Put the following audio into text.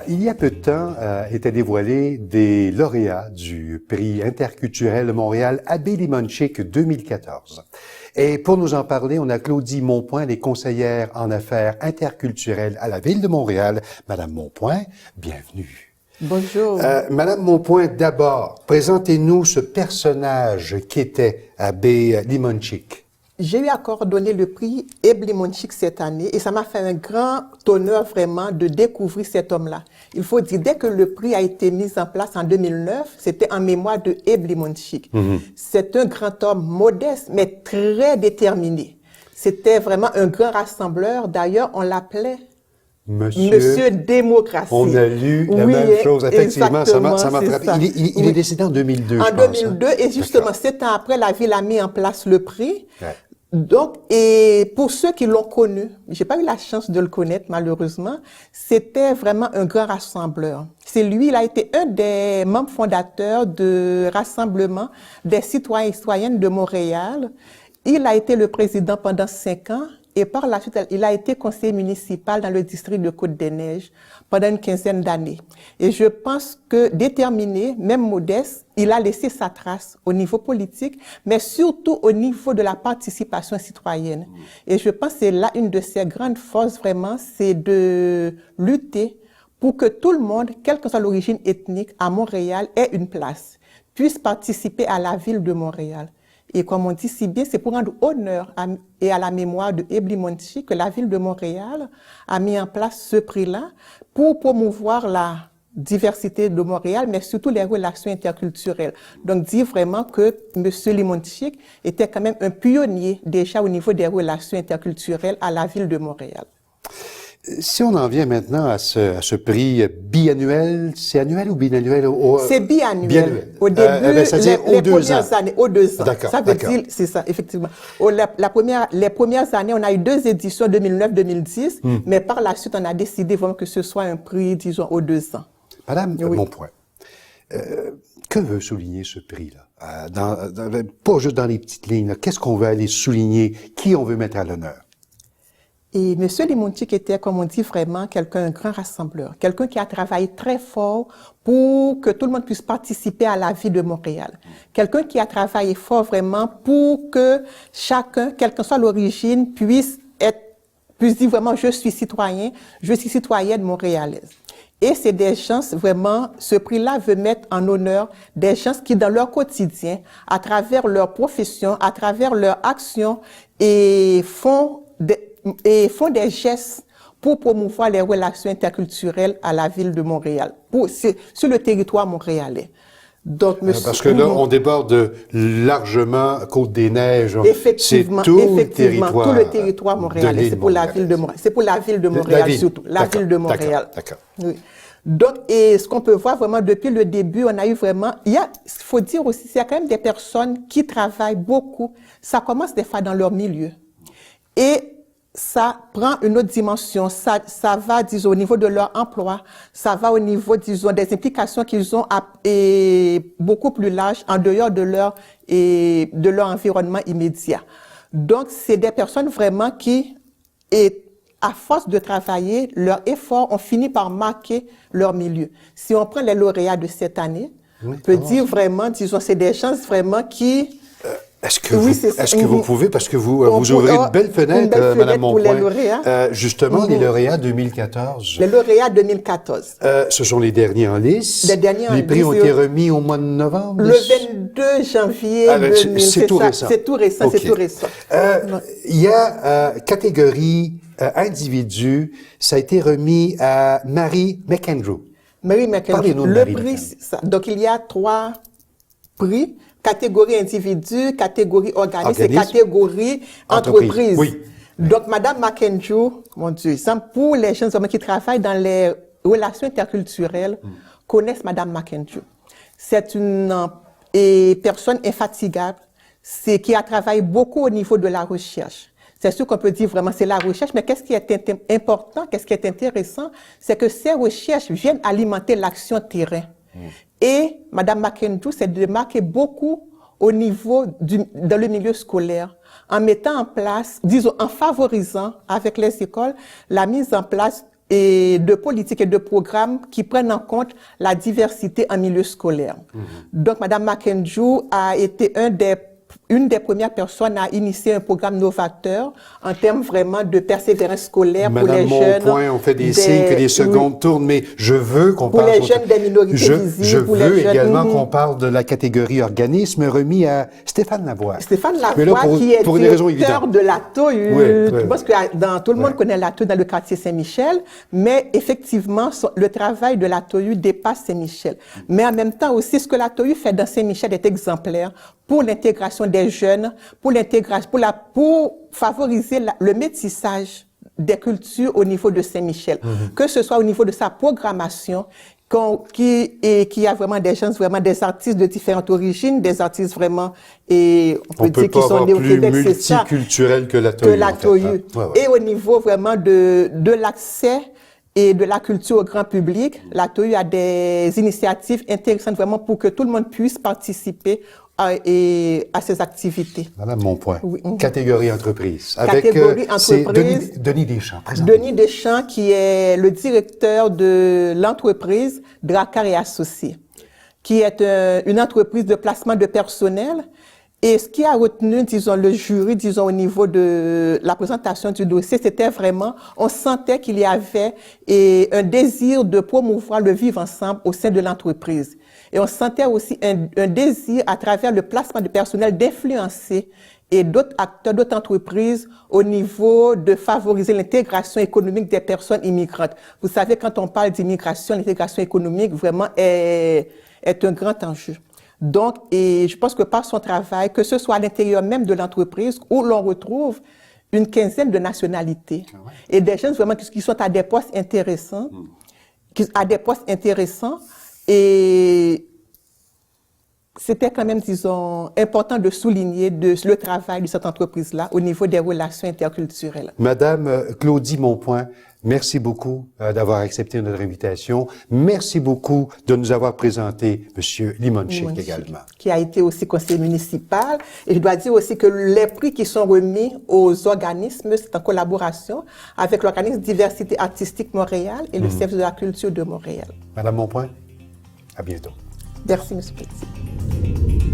Il y a peu de temps, étaient dévoilés des lauréats du prix interculturel de Montréal Abbé Limonchick 2014. Et pour nous en parler, on a Claudie Monpoint, les conseillères en affaires interculturelles à la Ville de Montréal. Madame Monpoint, bienvenue. Bonjour. Madame Monpoint, d'abord, présentez-nous ce personnage qu'était Abbé Limonchick. J'ai eu à coordonner le prix Abbé Limonchick cette année et ça m'a fait un grand honneur vraiment de découvrir cet homme-là. Il faut dire, dès que le prix a été mis en place en 2009, c'était en mémoire de Abbé Limonchick. C'est un grand homme modeste mais très déterminé. C'était vraiment un grand rassembleur. D'ailleurs, on l'appelait Monsieur Démocratie. On a lu la même chose, effectivement, ça m'a frappé. Il est décédé en 2002, En 2002, et justement, 7 ans après, la Ville a mis en place le prix. Ouais. Donc, et pour ceux qui l'ont connu, j'ai pas eu la chance de le connaître, malheureusement, c'était vraiment un grand rassembleur. C'est lui, il a été un des membres fondateurs de Rassemblement des citoyens et citoyennes de Montréal. Il a été le président pendant 5 ans. Et par la suite, il a été conseiller municipal dans le district de Côte-des-Neiges pendant une 15aine d'années. Et je pense que déterminé, même modeste, il a laissé sa trace au niveau politique, mais surtout au niveau de la participation citoyenne. Et je pense que c'est là une de ses grandes forces vraiment, c'est de lutter pour que tout le monde, quelle que soit l'origine ethnique, à Montréal, ait une place, puisse participer à la ville de Montréal. Et comme on dit si bien, c'est pour rendre honneur et à la mémoire de Abbé Limonchick que la Ville de Montréal a mis en place ce prix-là pour promouvoir la diversité de Montréal, mais surtout les relations interculturelles. Donc, dire vraiment que M. Limonchick était quand même un pionnier déjà au niveau des relations interculturelles à la Ville de Montréal. Si on en vient maintenant à ce prix biannuel, c'est annuel ou biannuel? C'est biannuel. Au début, c'est-à-dire les premières années, aux 2 ans. D'accord, ça veut dire, c'est ça, effectivement. Les premières années, on a eu 2 éditions, 2009-2010, mais par la suite, on a décidé vraiment que ce soit un prix, disons, aux 2 ans. Madame Monpoint, que veut souligner ce prix-là? Pas juste dans les petites lignes. Qu'est-ce qu'on veut aller souligner? Qui on veut mettre à l'honneur? Et M. Limonchick était, comme on dit, vraiment un grand rassembleur, quelqu'un qui a travaillé très fort pour que tout le monde puisse participer à la vie de Montréal. Quelqu'un qui a travaillé fort vraiment pour que chacun, quelle que soit l'origine, puisse dire vraiment, je suis citoyenne montréalaise. Et c'est des gens, vraiment, ce prix-là veut mettre en honneur des gens qui, dans leur quotidien, à travers leur profession, à travers leur action, et font des gestes pour promouvoir les relations interculturelles à la Ville de Montréal, sur le territoire montréalais. Donc, parce que là, on déborde largement Côte-des-Neiges. Effectivement, tout le territoire montréalais. C'est pour la Ville de Montréal. C'est pour la Ville de Montréal surtout. La Ville de Montréal. D'accord. Oui. Donc, et ce qu'on peut voir vraiment depuis le début, on a eu vraiment, il faut dire aussi, il y a quand même des personnes qui travaillent beaucoup. Ça commence des fois dans leur milieu. Et ça prend une autre dimension, ça va, disons, au niveau de leur emploi, ça va au niveau, disons, des implications qu'ils ont et beaucoup plus larges en dehors de leur environnement immédiat. Donc, c'est des personnes vraiment qui, à force de travailler, leurs efforts ont fini par marquer leur milieu. Si on prend les lauréats de cette année, on peut dire vraiment, disons, c'est des gens vraiment qui... Est-ce que vous pouvez, parce que vous ouvrez une belle fenêtre, Madame Monpoint, justement, les lauréats 2014. Les lauréats 2014. Ce sont les derniers en lice. Les prix ont été remis au mois de novembre. Le 22 janvier 2000. C'est tout récent. C'est tout récent, okay. C'est tout récent. Il y a catégorie individu, ça a été remis à Mary McAndrew. Mary McAndrew. Parlez-nous de Mary McAndrew. Ça. Donc, il y a 3 prix. Catégorie individu, catégorie organisme et catégorie entreprise. Oui. Donc, Madame McAndrew, mon Dieu, pour les jeunes hommes qui travaillent dans les relations interculturelles, connaissent Madame McAndrew. C'est une personne infatigable, qui a travaillé beaucoup au niveau de la recherche. C'est sûr qu'on peut dire vraiment c'est la recherche, mais qu'est-ce qui est important, qu'est-ce qui est intéressant, c'est que ces recherches viennent alimenter l'action terrain. Et Mme McAndrew s'est démarquée beaucoup au niveau dans le milieu scolaire, en mettant en place, disons, en favorisant avec les écoles la mise en place et de politiques et de programmes qui prennent en compte la diversité en milieu scolaire. Donc, Madame Makenjou a été une des premières personnes à initier un programme novateur en termes vraiment de persévérance scolaire pour les jeunes. Mon on fait des signes que les secondes tournent, mais je veux qu'on parle... Pour les jeunes des minorités visibles. Je veux également qu'on parle de la catégorie organisme remis à Stéphane Lavoie. Stéphane Lavoie, qui est directeur de l'ATOU. Je pense que tout le monde connaît l'ATOU dans le quartier Saint-Michel, mais effectivement, le travail de l'ATOU dépasse Saint-Michel. Mais en même temps aussi, ce que l'ATOU fait dans Saint-Michel est exemplaire pour l'intégration des jeunes, pour favoriser le métissage des cultures au niveau de Saint-Michel, que ce soit au niveau de sa programmation, qui a vraiment des gens, vraiment des artistes de différentes origines, des artistes vraiment, et on peut dire qu'ils sont nés au Québec, c'est ça. Multiculturel que l'ATOU. Et au niveau vraiment de l'accès et de la culture au grand public, l'ATOU a des initiatives intéressantes vraiment pour que tout le monde puisse participer à ces activités. Madame Monpoint, oui. Catégorie entreprise. Catégorie entreprise. Denis Deschamps, présent. Denis Deschamps, qui est le directeur de l'entreprise Dracar et Associés, qui est une entreprise de placement de personnel. Et ce qui a retenu, disons, le jury, disons, au niveau de la présentation du dossier, c'était vraiment, on sentait qu'il y avait un désir de promouvoir le vivre ensemble au sein de l'entreprise. Et on sentait aussi un désir, à travers le placement de personnel, d'influencer et d'autres acteurs, d'autres entreprises au niveau de favoriser l'intégration économique des personnes immigrantes. Vous savez, quand on parle d'immigration, l'intégration économique vraiment est un grand enjeu. Donc, et je pense que par son travail, que ce soit à l'intérieur même de l'entreprise, où l'on retrouve une quinzaine de nationalités et des jeunes vraiment qui sont à des postes intéressants, et c'était quand même, disons, important de souligner le travail de cette entreprise-là au niveau des relations interculturelles. Madame Claudie Monpoint, merci beaucoup d'avoir accepté notre invitation. Merci beaucoup de nous avoir présenté Monsieur Limonchik également. Qui a été aussi conseiller municipal. Et je dois dire aussi que les prix qui sont remis aux organismes, c'est en collaboration avec l'organisme Diversité Artistique Montréal et le Service de la Culture de Montréal. Madame Monpoint, à bientôt. Merci, M. Petit.